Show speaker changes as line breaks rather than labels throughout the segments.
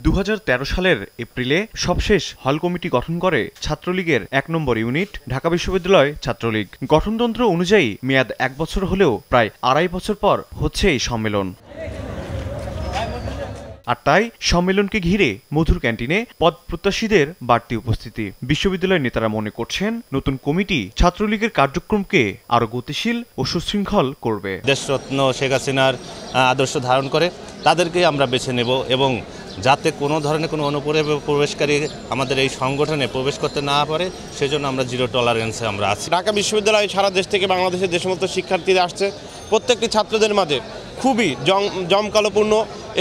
2013 সালের এপ্রিলে সবশেষ হল কমিটি গঠন করে ছাত্রলীগের 1 নম্বর ইউনিট ঢাকা বিশ্ববিদ্যালয় ছাত্রলীগ। গঠনতন্ত্র অনুযায়ী মেয়াদ 1 বছর হলেও প্রায় 2.5 বছর পর হচ্ছে এই সম্মেলন। আর তাই সম্মেলনকে ঘিরে মধুর ক্যান্টিনে পদপ্রত্যাশীদের বাড়তি উপস্থিতি। বিশ্ববিদ্যালয়ের নেতারা মনে করছেন, নতুন কমিটি ছাত্রলীগের কার্যক্রমকে আরো গতিশীল ও সুশৃঙ্খল করবে।
দেশরত্ন শেখ হাসিনার আদর্শ ধারণ করে তাদেরকে আমরা বেছে নেব এবং যাতে কোনো ধরনের কোনো অনুপ্রবেশকারী আমাদের এই সংগঠনে প্রবেশ করতে না পারে সেজন্য আমরা জিরো টলারেন্সে আমরা আছি।
ঢাকা বিশ্ববিদ্যালয়ে সারা দেশ থেকে বাংলাদেশের যে সমস্ত শিক্ষার্থীরা আসছে, প্রত্যেকটি ছাত্রদের মাঝে খুবই জমকালোপূর্ণ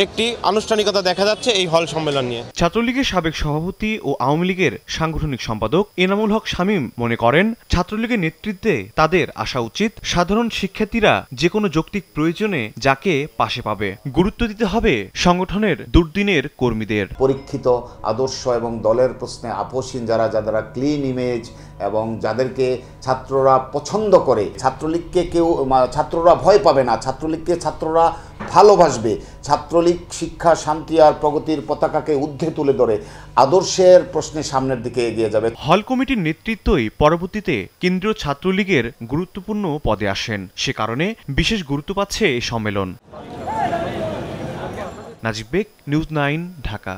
একটি আনুষ্ঠানিকতা দেখা যাচ্ছে এই হল সম্মেলন নিয়ে।
ছাত্রলীগের সাবেক সভাপতি ও আওয়ামী লীগের সাংগঠনিক সম্পাদক এনামুল হক শামীম মনে করেন, ছাত্রলীগের নেতৃত্বে তাদের আসা উচিত। সাধারণ শিক্ষার্থীরা যে কোনো যৌক্তিক প্রয়োজনে যাকে পাশে পাবে। গুরুত্ব দিতে হবে সংগঠনের দুর্দিনের কর্মীদের।
পরীক্ষিত আদর্শ এবং দলের প্রশ্নে আপোষহীন যারা ক্লিন ইমেজ এবং যাদেরকে ছাত্ররা পছন্দ করে, ছাত্ররা ভয় পাবে না, ছাত্রলীগকে ছাত্ররা ভালোবাসবে। ছাত্রলীগ শিক্ষা, শান্তি আর প্রগতির পতাকাকে ঊর্ধ্বে তুলে ধরে আদর্শের প্রশ্নে সামনের দিকে এগিয়ে যাবে।
হল কমিটির নেতৃত্বই পরবর্তীতে কেন্দ্রীয় ছাত্রলীগের গুরুত্বপূর্ণ পদে আসেন। সে কারণে বিশেষ গুরুত্ব পাচ্ছে এই সম্মেলন। নাজিব বেগ, নিউজ 9, ঢাকা।